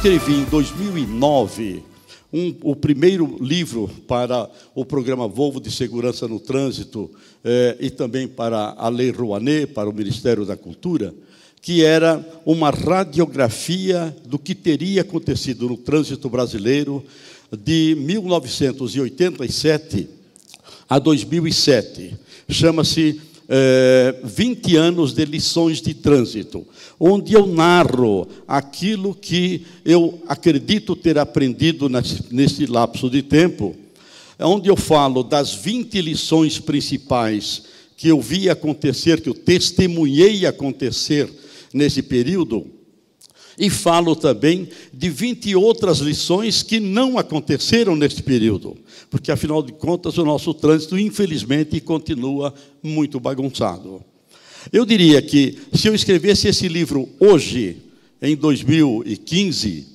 escrevi em 2009 o primeiro livro para o programa Volvo de Segurança no Trânsito e também para a Lei Rouanet, para o Ministério da Cultura, que era uma radiografia do que teria acontecido no trânsito brasileiro de 1987 a 2007. Chama-se 20 anos de lições de trânsito, onde eu narro aquilo que eu acredito ter aprendido nesse lapso de tempo, onde eu falo das 20 lições principais que eu vi acontecer, que eu testemunhei acontecer nesse período, e falo também de 20 outras lições que não aconteceram nesse período, porque, afinal de contas, o nosso trânsito, infelizmente, continua muito bagunçado. Eu diria que, se eu escrevesse esse livro hoje, em 2015,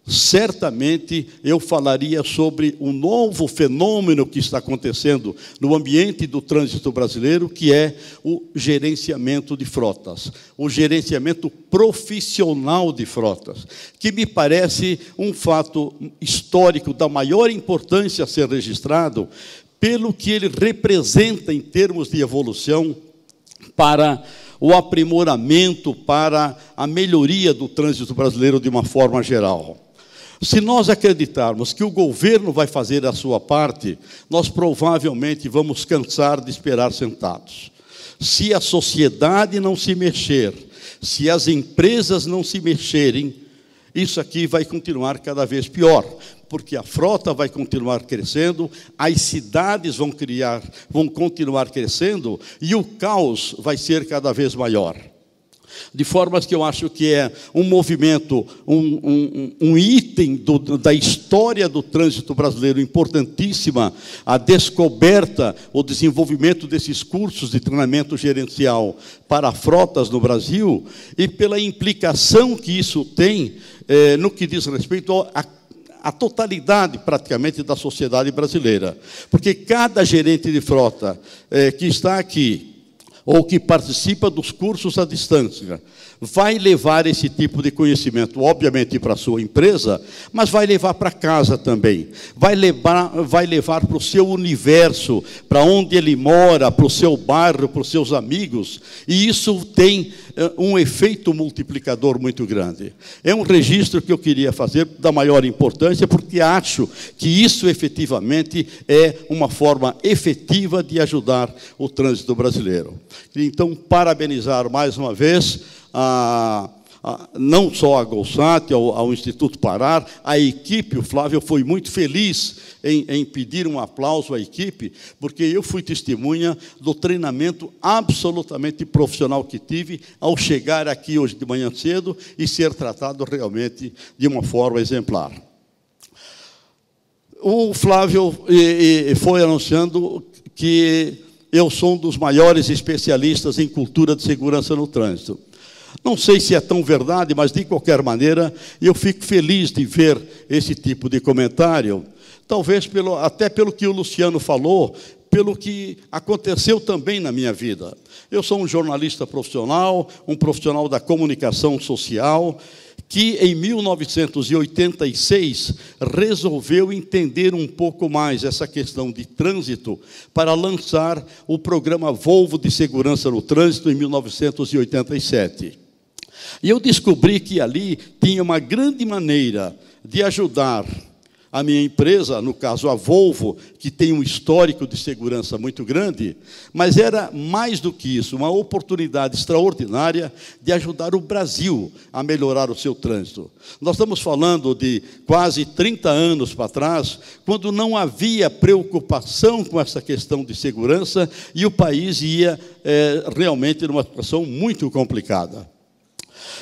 certamente eu falaria sobre um novo fenômeno que está acontecendo no ambiente do trânsito brasileiro, que é o gerenciamento de frotas, o gerenciamento profissional de frotas, que me parece um fato histórico da maior importância a ser registrado, pelo que ele representa em termos de evolução para o aprimoramento, para a melhoria do trânsito brasileiro de uma forma geral. Se nós acreditarmos que o governo vai fazer a sua parte, nós provavelmente vamos cansar de esperar sentados. Se a sociedade não se mexer, se as empresas não se mexerem, isso aqui vai continuar cada vez pior, porque a frota vai continuar crescendo, as cidades vão continuar crescendo e o caos vai ser cada vez maior. De forma que eu acho que é um movimento, um item da história do trânsito brasileiro importantíssima, a descoberta, o desenvolvimento desses cursos de treinamento gerencial para frotas no Brasil, e pela implicação que isso tem no que diz respeito à totalidade, praticamente, da sociedade brasileira. Porque cada gerente de frota que está aqui, ou que participa dos cursos à distância, vai levar esse tipo de conhecimento, obviamente, para a sua empresa, mas vai levar para casa também. Vai levar para o seu universo, para onde ele mora, para o seu bairro, para os seus amigos, e isso tem um efeito multiplicador muito grande. É um registro que eu queria fazer da maior importância, porque acho que isso, efetivamente, é uma forma efetiva de ajudar o trânsito brasileiro. Então, parabenizar mais uma vez não só a Golsat, ao Instituto Parar, a equipe. O Flávio foi muito feliz em pedir um aplauso à equipe, porque eu fui testemunha do treinamento absolutamente profissional que tive ao chegar aqui hoje de manhã cedo e ser tratado realmente de uma forma exemplar. O Flávio foi anunciando que eu sou um dos maiores especialistas em cultura de segurança no trânsito. Não sei se é tão verdade, mas, de qualquer maneira, eu fico feliz de ver esse tipo de comentário, talvez até pelo que o Luciano falou, pelo que aconteceu também na minha vida. Eu sou um jornalista profissional, um profissional da comunicação social, que, em 1986, resolveu entender um pouco mais essa questão de trânsito para lançar o programa Volvo de Segurança no Trânsito, em 1987. E eu descobri que ali tinha uma grande maneira de ajudar a minha empresa, no caso a Volvo, que tem um histórico de segurança muito grande, mas era mais do que isso, uma oportunidade extraordinária de ajudar o Brasil a melhorar o seu trânsito. Nós estamos falando de quase 30 anos para trás, quando não havia preocupação com essa questão de segurança e o país ia realmente numa situação muito complicada.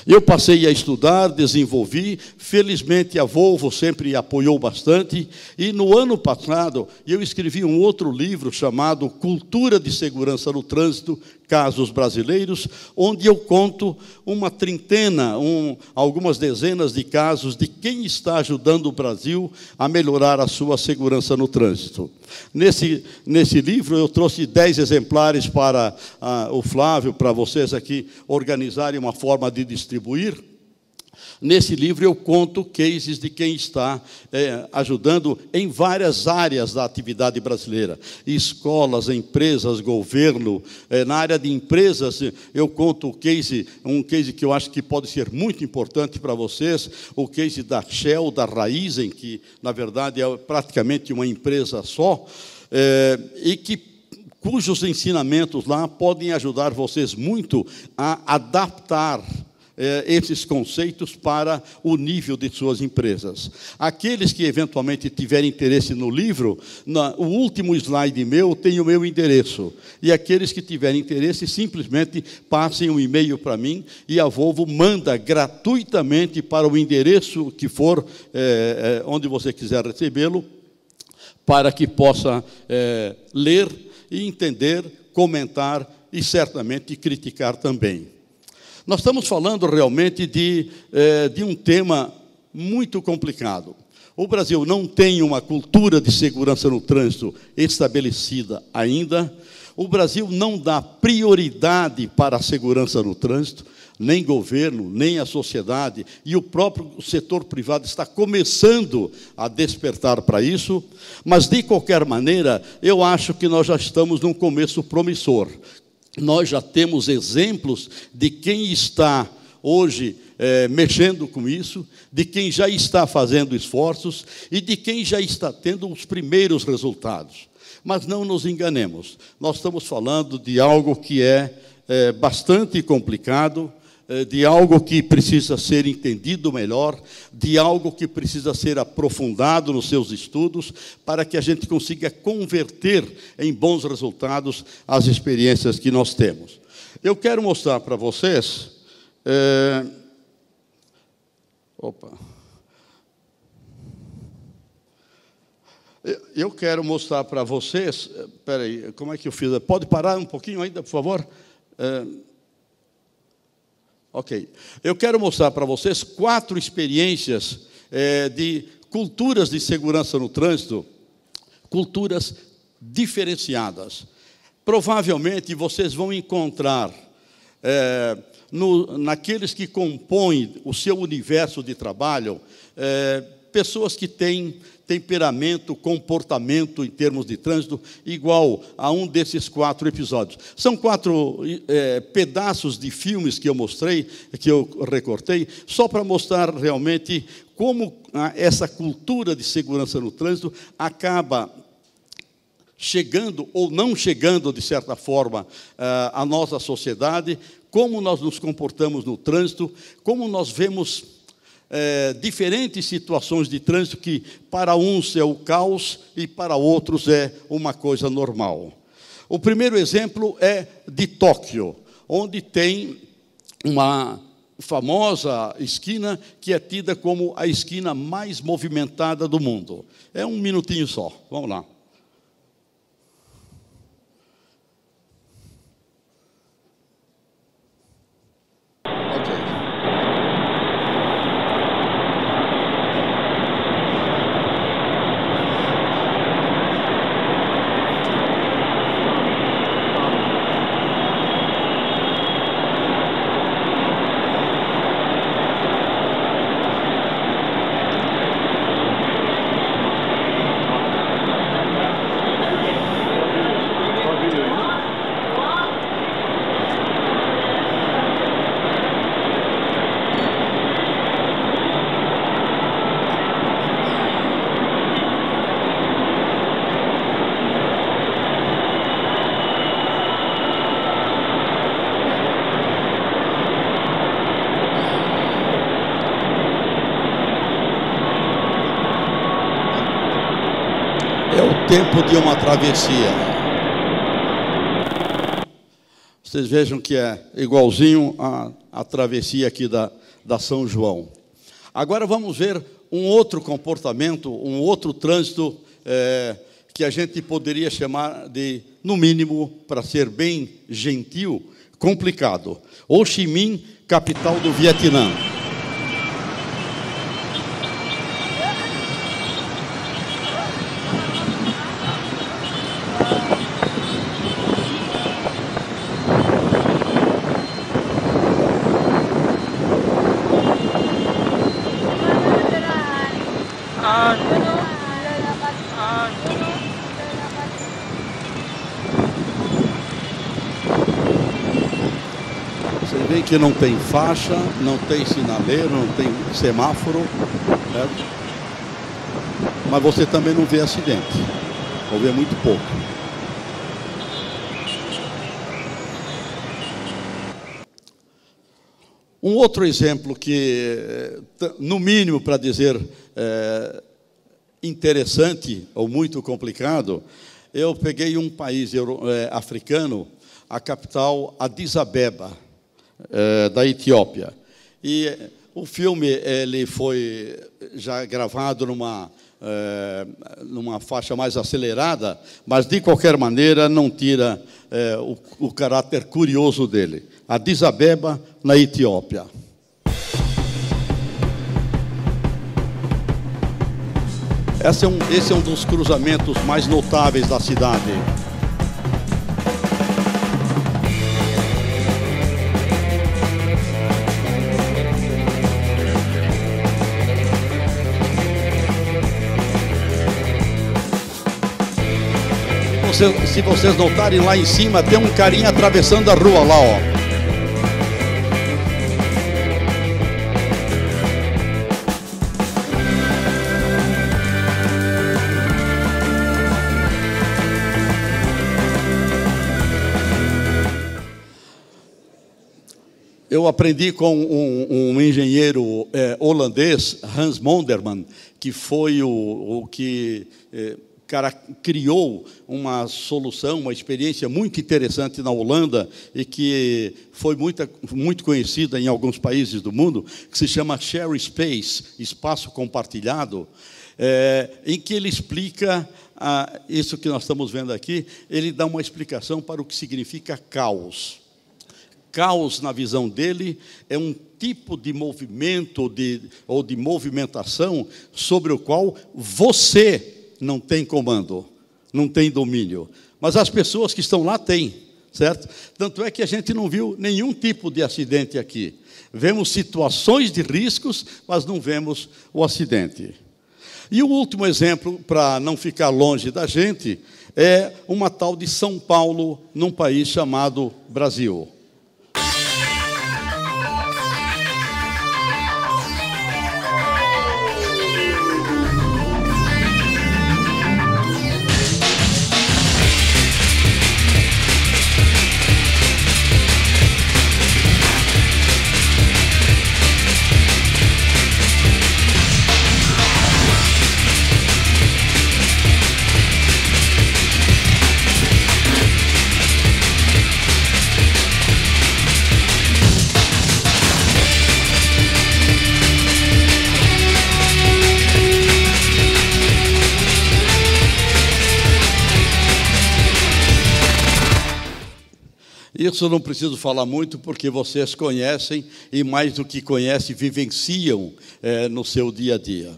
Eu passei a estudar, desenvolvi, felizmente a Volvo sempre apoiou bastante, e no ano passado eu escrevi um outro livro chamado Cultura de Segurança no Trânsito, Casos Brasileiros, onde eu conto uma trintena, algumas dezenas de casos de quem está ajudando o Brasil a melhorar a sua segurança no trânsito. Nesse livro eu trouxe 10 exemplares para o Flávio, para vocês aqui organizarem uma forma de distribuir. Nesse livro eu conto cases de quem está ajudando em várias áreas da atividade brasileira. Escolas, empresas, governo. Na área de empresas, eu conto um case que eu acho que pode ser muito importante para vocês, o case da Shell, da Raízen, que, na verdade, é praticamente uma empresa só, cujos ensinamentos lá podem ajudar vocês muito a adaptar esses conceitos para o nível de suas empresas. Aqueles que eventualmente tiverem interesse no livro, o último slide meu tem o meu endereço. E aqueles que tiverem interesse, simplesmente passem um e-mail para mim e a Volvo manda gratuitamente para o endereço que for, onde você quiser recebê-lo, para que possa ler e entender, comentar e certamente criticar também. Nós estamos falando realmente de um tema muito complicado. O Brasil não tem uma cultura de segurança no trânsito estabelecida ainda. O Brasil não dá prioridade para a segurança no trânsito, nem governo, nem a sociedade, e o próprio setor privado está começando a despertar para isso, mas, de qualquer maneira, eu acho que nós já estamos num começo promissor. Nós já temos exemplos de quem está hoje mexendo com isso, de quem já está fazendo esforços e de quem já está tendo os primeiros resultados. Mas não nos enganemos, nós estamos falando de algo que é bastante complicado, de algo que precisa ser entendido melhor, de algo que precisa ser aprofundado nos seus estudos, para que a gente consiga converter em bons resultados as experiências que nós temos. Eu quero mostrar para vocês... Eu quero mostrar para vocês... Espera aí, como é que eu fiz? Pode parar um pouquinho ainda, por favor? Ok. Eu quero mostrar para vocês 4 experiências de culturas de segurança no trânsito, culturas diferenciadas. Provavelmente vocês vão encontrar naqueles que compõem o seu universo de trabalho, pessoas que têm temperamento, comportamento em termos de trânsito igual a um desses 4 episódios. São 4 pedaços de filmes que eu mostrei, que eu recortei, só para mostrar realmente como essa cultura de segurança no trânsito acaba chegando ou não chegando, de certa forma, à nossa sociedade, como nós nos comportamos no trânsito, como nós vemos diferentes situações de trânsito que para uns é o caos e para outros é uma coisa normal. O primeiro exemplo é de Tóquio, onde tem uma famosa esquina que é tida como a esquina mais movimentada do mundo. É um minutinho só, vamos lá. Tempo de uma travessia. Vocês vejam que é igualzinho a travessia aqui da São João. Agora vamos ver um outro comportamento, um outro trânsito que a gente poderia chamar de, no mínimo, para ser bem gentil, complicado. Ho Chi Minh, capital do Vietnã. Você vê que não tem faixa, não tem sinaleiro, não tem semáforo, né? Mas você também não vê acidente, ou vê muito pouco. Um outro exemplo que, no mínimo, para dizer interessante ou muito complicado, eu peguei um país africano, a capital Addis Abeba, da Etiópia. E o filme ele foi já gravado numa faixa mais acelerada, mas, de qualquer maneira, não tira o caráter curioso dele. Addis Abeba, na Etiópia. Esse é um dos cruzamentos mais notáveis da cidade. Se vocês notarem, lá em cima tem um carinha atravessando a rua lá, ó. Eu aprendi com um engenheiro holandês, Hans Monderman, que foi o que criou uma solução, uma experiência muito interessante na Holanda e que foi muito conhecida em alguns países do mundo, que se chama Share Space, espaço compartilhado, em que ele explica isso que nós estamos vendo aqui. Ele dá uma explicação para o que significa caos. Caos, na visão dele, é um tipo de movimento ou de movimentação sobre o qual você não tem comando, não tem domínio. Mas as pessoas que estão lá têm, certo? Tanto é que a gente não viu nenhum tipo de acidente aqui. Vemos situações de riscos, mas não vemos o acidente. E o último exemplo, para não ficar longe da gente, é uma tal de São Paulo, num país chamado Brasil. Isso eu não preciso falar muito, porque vocês conhecem, e mais do que conhecem, vivenciam no seu dia a dia.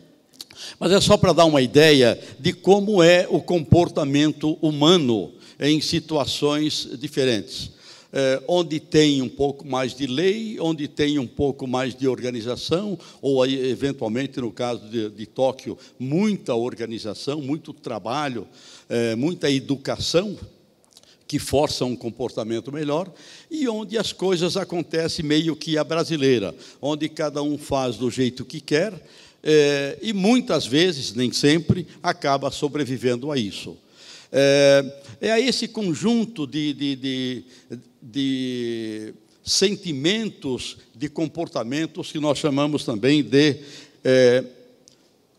Mas é só para dar uma ideia de como é o comportamento humano em situações diferentes. Onde tem um pouco mais de lei, onde tem um pouco mais de organização, ou aí, eventualmente, no caso de Tóquio, muita organização, muito trabalho, muita educação, que força um comportamento melhor, e onde as coisas acontecem meio que a brasileira, onde cada um faz do jeito que quer, e muitas vezes, nem sempre, acaba sobrevivendo a isso. É a esse conjunto de sentimentos, de comportamentos, que nós chamamos também de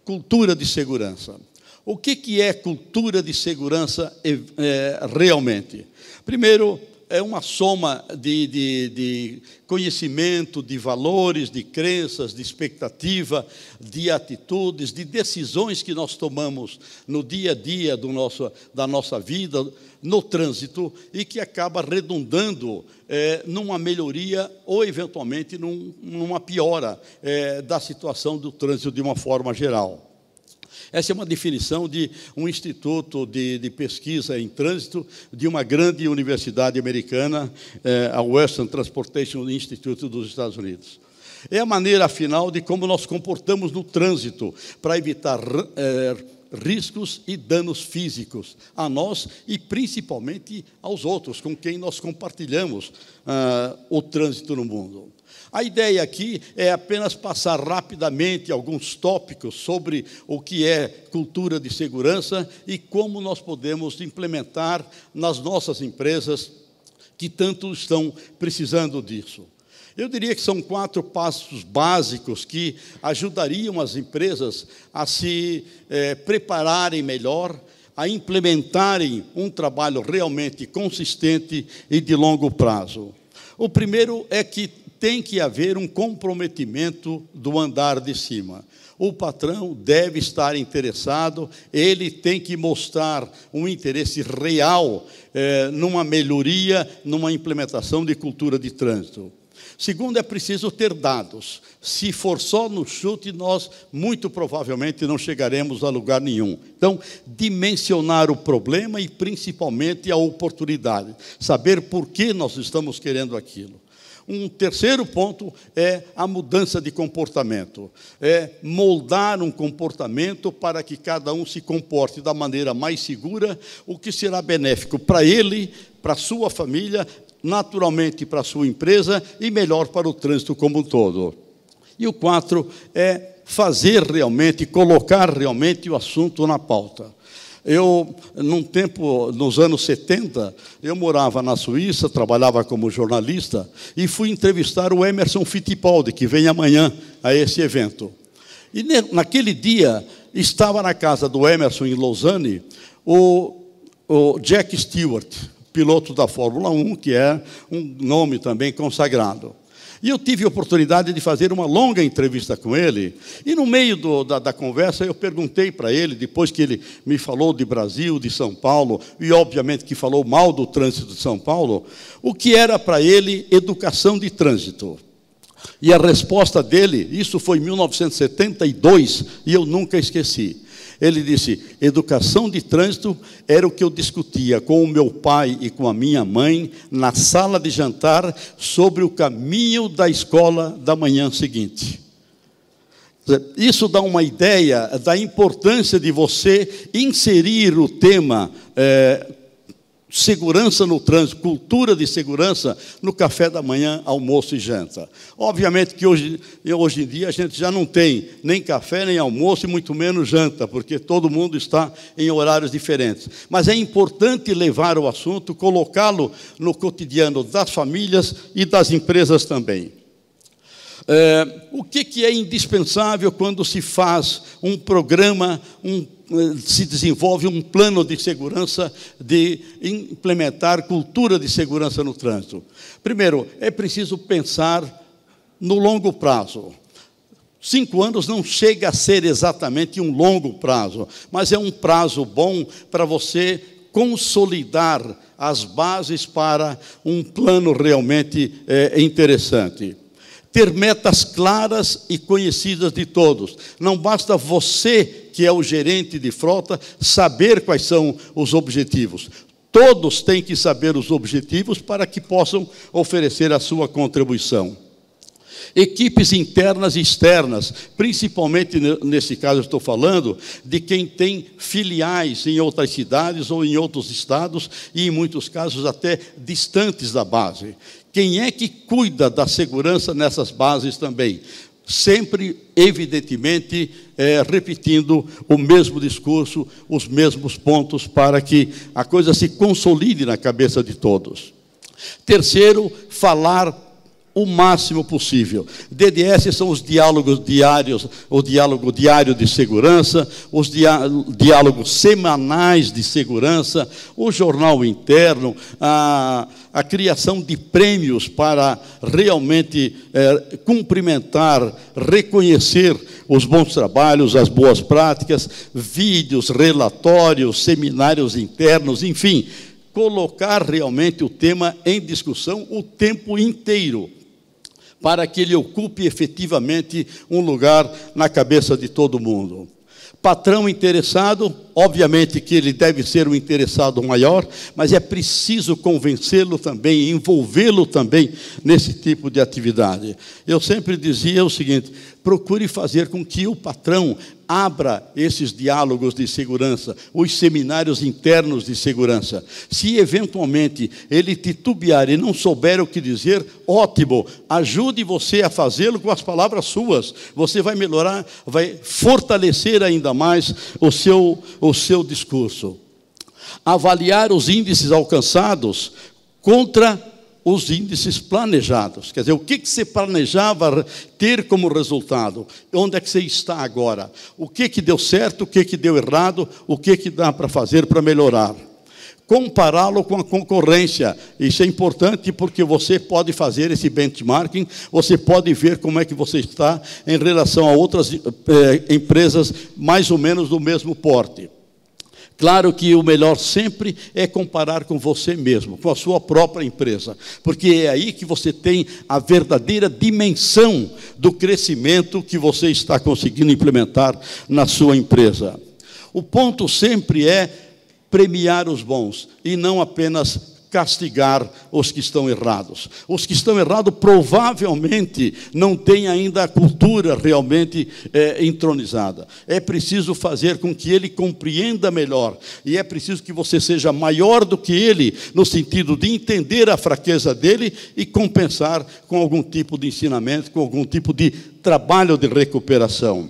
cultura de segurança. O que é cultura de segurança realmente? Primeiro, é uma soma de conhecimento, de valores, de crenças, de expectativa, de atitudes, de decisões que nós tomamos no dia a dia da nossa vida, no trânsito, e que acaba redundando numa melhoria ou, eventualmente, numa piora da situação do trânsito de uma forma geral. Essa é uma definição de um instituto de pesquisa em trânsito de uma grande universidade americana, a Western Transportation Institute dos Estados Unidos. É a maneira, afinal, de como nós comportamos no trânsito, para evitar riscos e danos físicos a nós e, principalmente, aos outros, com quem nós compartilhamos o trânsito no mundo. A ideia aqui é apenas passar rapidamente alguns tópicos sobre o que é cultura de segurança e como nós podemos implementar nas nossas empresas que tanto estão precisando disso. Eu diria que são 4 passos básicos que ajudariam as empresas a se prepararem melhor, a implementarem um trabalho realmente consistente e de longo prazo. O primeiro é que tem que haver um comprometimento do andar de cima. O patrão deve estar interessado, ele tem que mostrar um interesse real numa melhoria, numa implementação de cultura de trânsito. Segundo, é preciso ter dados. Se for só no chute, nós muito provavelmente não chegaremos a lugar nenhum. Então, dimensionar o problema e principalmente a oportunidade. Saber por que nós estamos querendo aquilo. Um terceiro ponto é a mudança de comportamento. É moldar um comportamento para que cada um se comporte da maneira mais segura, o que será benéfico para ele, para a sua família, naturalmente para a sua empresa e melhor para o trânsito como um todo. E o 4 é fazer realmente, colocar realmente o assunto na pauta. Eu, num tempo, nos anos 70, eu morava na Suíça, trabalhava como jornalista e fui entrevistar o Emerson Fittipaldi, que vem amanhã a esse evento. E naquele dia, estava na casa do Emerson, em Lausanne, o Jack Stewart, piloto da Fórmula 1, que é um nome também consagrado. E eu tive a oportunidade de fazer uma longa entrevista com ele, e no meio da conversa eu perguntei para ele, depois que ele me falou de Brasil, de São Paulo, e obviamente que falou mal do trânsito de São Paulo, o que era para ele educação de trânsito. E a resposta dele, isso foi em 1972, e eu nunca esqueci. Ele disse, educação de trânsito era o que eu discutia com o meu pai e com a minha mãe na sala de jantar sobre o caminho da escola da manhã seguinte. Isso dá uma ideia da importância de você inserir o tema segurança no trânsito, cultura de segurança no café da manhã, almoço e janta. Obviamente que hoje em dia a gente já não tem nem café, nem almoço e muito menos janta, porque todo mundo está em horários diferentes. Mas é importante levar o assunto, colocá-lo no cotidiano das famílias e das empresas também. O que é indispensável quando se faz um programa, se desenvolve um plano de segurança, de implementar cultura de segurança no trânsito? Primeiro, é preciso pensar no longo prazo. 5 anos não chega a ser exatamente um longo prazo, mas é um prazo bom para você consolidar as bases para um plano realmente interessante. Ter metas claras e conhecidas de todos. Não basta você, que é o gerente de frota, saber quais são os objetivos. Todos têm que saber os objetivos para que possam oferecer a sua contribuição. Equipes internas e externas, principalmente nesse caso eu estou falando de quem tem filiais em outras cidades ou em outros estados e, em muitos casos, até distantes da base. Quem é que cuida da segurança nessas bases também? Sempre, evidentemente, repetindo o mesmo discurso, os mesmos pontos, para que a coisa se consolide na cabeça de todos. Terceiro, falar o máximo possível. DDS são os diálogos diários, o diálogo diário de segurança, os diálogos semanais de segurança, o jornal interno, a criação de prêmios para realmente cumprimentar, reconhecer os bons trabalhos, as boas práticas, vídeos, relatórios, seminários internos, enfim, colocar realmente o tema em discussão o tempo inteiro, para que ele ocupe efetivamente um lugar na cabeça de todo mundo. Patrão interessado, obviamente que ele deve ser um interessado maior, mas é preciso convencê-lo também, envolvê-lo também nesse tipo de atividade. Eu sempre dizia o seguinte: procure fazer com que o patrão abra esses diálogos de segurança, os seminários internos de segurança. Se eventualmente ele titubear e não souber o que dizer, ótimo, ajude você a fazê-lo com as palavras suas. Você vai melhorar, vai fortalecer ainda mais o seu discurso. Avaliar os índices alcançados contra os índices planejados. Quer dizer, o que você planejava ter como resultado? Onde é que você está agora? O que deu certo, o que deu errado, o que dá para fazer para melhorar? Compará-lo com a concorrência. Isso é importante porque você pode fazer esse benchmarking, você pode ver como é que você está em relação a outras empresas mais ou menos do mesmo porte. Claro que o melhor sempre é comparar com você mesmo, com a sua própria empresa, porque é aí que você tem a verdadeira dimensão do crescimento que você está conseguindo implementar na sua empresa. O ponto sempre é premiar os bons e não apenas castigar os que estão errados. Os que estão errados provavelmente não têm ainda a cultura realmente entronizada. É preciso fazer com que ele compreenda melhor, e é preciso que você seja maior do que ele, no sentido de entender a fraqueza dele e compensar com algum tipo de ensinamento, com algum tipo de trabalho de recuperação.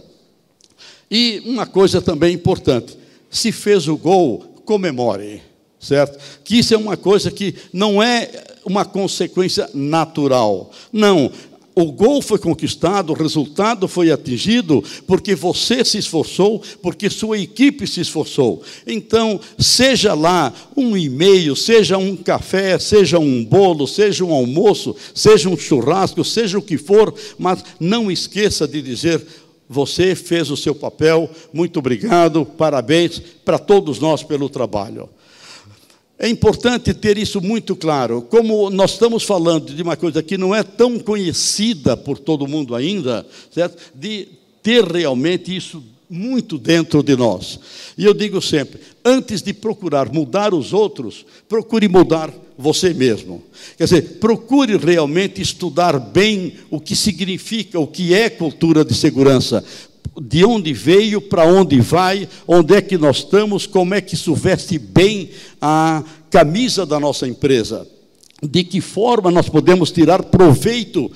E uma coisa também importante: se fez o gol, comemore. Certo? Que isso é uma coisa que não é uma consequência natural. Não, o gol foi conquistado, o resultado foi atingido porque você se esforçou, porque sua equipe se esforçou. Então, seja lá um e-mail, seja um café, seja um bolo, seja um almoço, seja um churrasco, seja o que for, mas não esqueça de dizer: você fez o seu papel, muito obrigado, parabéns para todos nós pelo trabalho. É importante ter isso muito claro. Como nós estamos falando de uma coisa que não é tão conhecida por todo mundo ainda, certo? De ter realmente isso muito dentro de nós. E eu digo sempre, antes de procurar mudar os outros, procure mudar você mesmo. Quer dizer, procure realmente estudar bem o que significa, o que é cultura de segurança. De onde veio, para onde vai, onde é que nós estamos, como é que isso veste bem a camisa da nossa empresa. De que forma nós podemos tirar proveito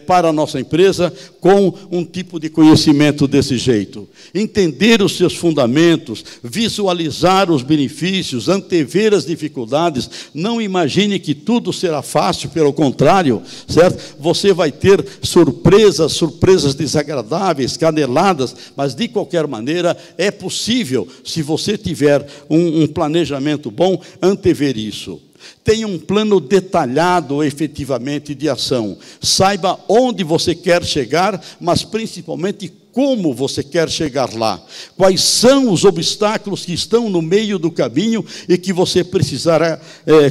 para a nossa empresa com um tipo de conhecimento desse jeito. Entender os seus fundamentos, visualizar os benefícios, antever as dificuldades. Não imagine que tudo será fácil, pelo contrário, certo? Você vai ter surpresas desagradáveis, caneladas, mas de qualquer maneira é possível, se você tiver um planejamento bom, antever isso. Tenha um plano detalhado, efetivamente, de ação. Saiba onde você quer chegar, mas principalmente como você quer chegar lá. Quais são os obstáculos que estão no meio do caminho e que você precisará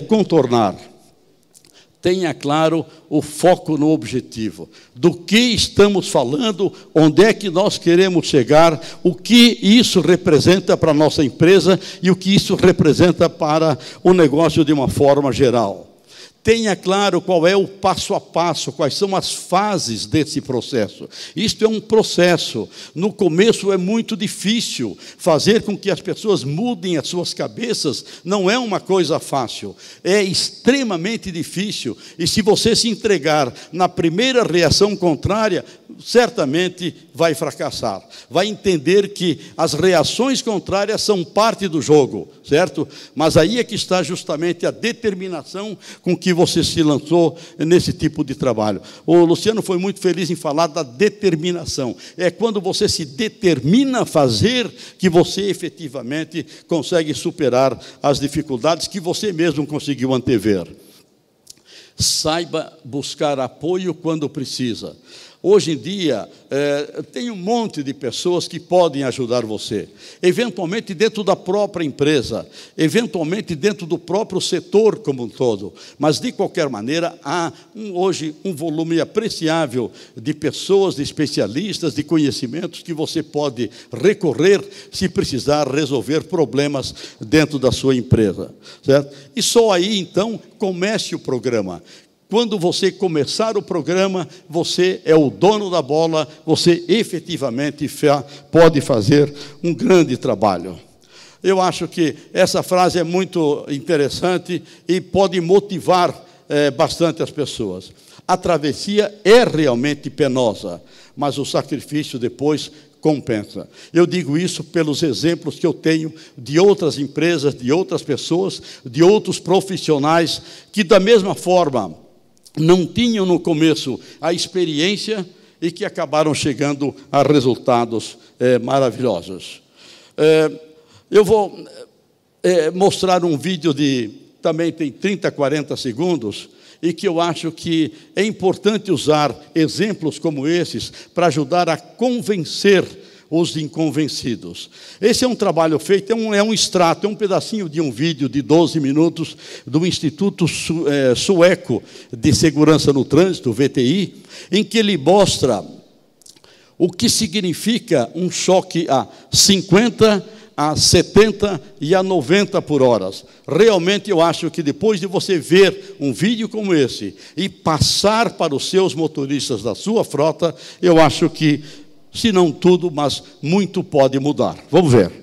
contornar. Tenha claro o foco no objetivo. Do que estamos falando, onde é que nós queremos chegar, o que isso representa para a nossa empresa e o que isso representa para o negócio de uma forma geral. Tenha claro qual é o passo a passo, quais são as fases desse processo. Isto é um processo. No começo é muito difícil. Fazer com que as pessoas mudem as suas cabeças não é uma coisa fácil. É extremamente difícil. E se você se entregar na primeira reação contrária, certamente vai fracassar. Vai entender que as reações contrárias são parte do jogo, certo? Mas aí é que está justamente a determinação com que você se lançou nesse tipo de trabalho. O Luciano foi muito feliz em falar da determinação. É quando você se determina a fazer que você efetivamente consegue superar as dificuldades que você mesmo conseguiu antever. Saiba buscar apoio quando precisa. Hoje em dia, tem um monte de pessoas que podem ajudar você, eventualmente dentro da própria empresa, eventualmente dentro do próprio setor como um todo, mas, de qualquer maneira, há hoje um volume apreciável de pessoas, de especialistas, de conhecimentos que você pode recorrer se precisar resolver problemas dentro da sua empresa, certo? E só aí, então, comece o programa. Quando você começar o programa, você é o dono da bola, você efetivamente pode fazer um grande trabalho. Eu acho que essa frase é muito interessante e pode motivar bastante as pessoas. A travessia é realmente penosa, mas o sacrifício depois compensa. Eu digo isso pelos exemplos que eu tenho de outras empresas, de outras pessoas, de outros profissionais que, da mesma forma, não tinham no começo a experiência e que acabaram chegando a resultados maravilhosos. Eu vou mostrar um vídeo também tem 30, 40 segundos, e que eu acho que é importante usar exemplos como esses para ajudar a convencer os inconvencidos. Esse é um trabalho feito, é um extrato, é um pedacinho de um vídeo de 12 minutos do Instituto Sueco de Segurança no Trânsito, VTI, em que ele mostra o que significa um choque a 50, a 70 e a 90 por hora. Realmente eu acho que depois de você ver um vídeo como esse e passar para os seus motoristas da sua frota, eu acho que, se não tudo, mas muito pode mudar. Vamos ver.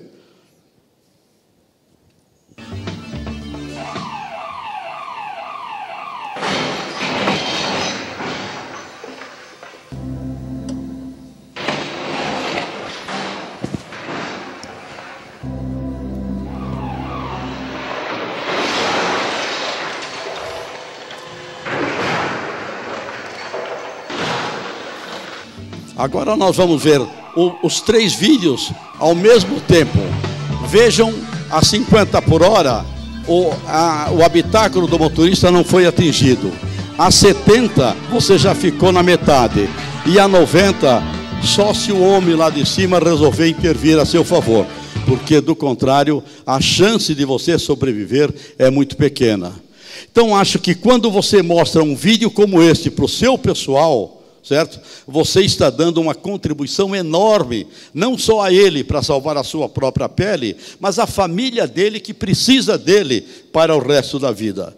Agora nós vamos ver os 3 vídeos ao mesmo tempo. Vejam, a 50 por hora, o habitáculo do motorista não foi atingido. A 70, você já ficou na metade. E a 90, só se o homem lá de cima resolver intervir a seu favor. Porque, do contrário, a chance de você sobreviver é muito pequena. Então, acho que quando você mostra um vídeo como este para o seu pessoal, certo? Você está dando uma contribuição enorme, não só a ele para salvar a sua própria pele, mas a família dele que precisa dele para o resto da vida.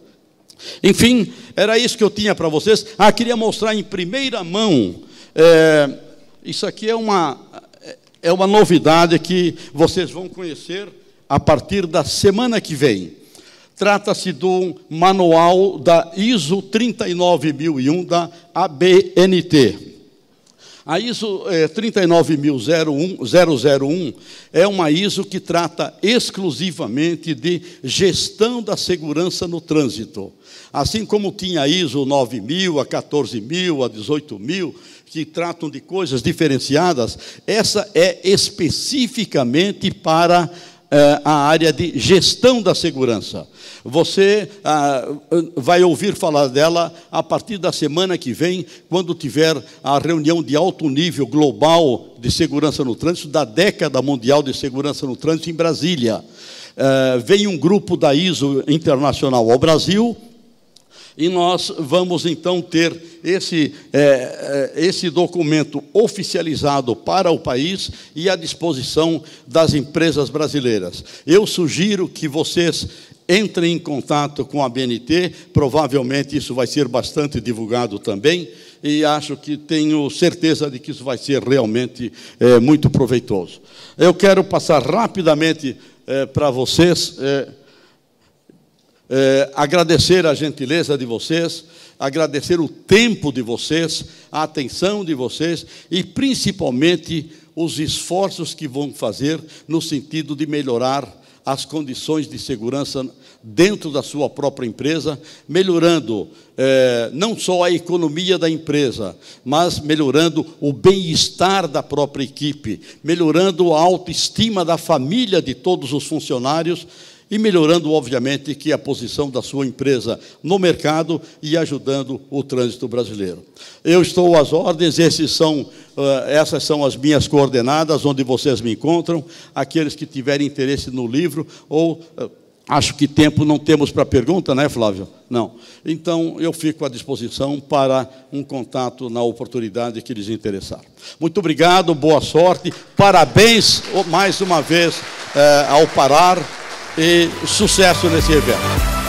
Enfim, era isso que eu tinha para vocês. Queria mostrar em primeira mão. Isso aqui é uma novidade que vocês vão conhecer a partir da semana que vem. Trata-se do manual da ISO 39001 da ABNT. A ISO 39001 é uma ISO que trata exclusivamente de gestão da segurança no trânsito. Assim como tinha a ISO 9000, a 14000, a 18000, que tratam de coisas diferenciadas, essa é especificamente para a área de gestão da segurança. Você vai ouvir falar dela a partir da semana que vem, quando tiver a reunião de alto nível global de segurança no trânsito, da década mundial de segurança no trânsito em Brasília. Vem um grupo da ISO internacional ao Brasil, e nós vamos, então, ter esse documento oficializado para o país e à disposição das empresas brasileiras. Eu sugiro que vocês entrem em contato com a ABNT, provavelmente isso vai ser bastante divulgado também, e acho que tenho certeza de que isso vai ser realmente muito proveitoso. Eu quero passar rapidamente para vocês... agradecer a gentileza de vocês, agradecer o tempo de vocês, a atenção de vocês e, principalmente, os esforços que vão fazer no sentido de melhorar as condições de segurança dentro da sua própria empresa, melhorando não só a economia da empresa, mas melhorando o bem-estar da própria equipe, melhorando a autoestima da família de todos os funcionários, e melhorando, obviamente, que a posição da sua empresa no mercado e ajudando o trânsito brasileiro. Eu estou às ordens, essas são as minhas coordenadas, onde vocês me encontram. Aqueles que tiverem interesse no livro, ou acho que tempo não temos para pergunta, né, Flávio? Não. Então, eu fico à disposição para um contato na oportunidade que lhes interessar. Muito obrigado, boa sorte, parabéns mais uma vez ao Parar e sucesso nesse evento.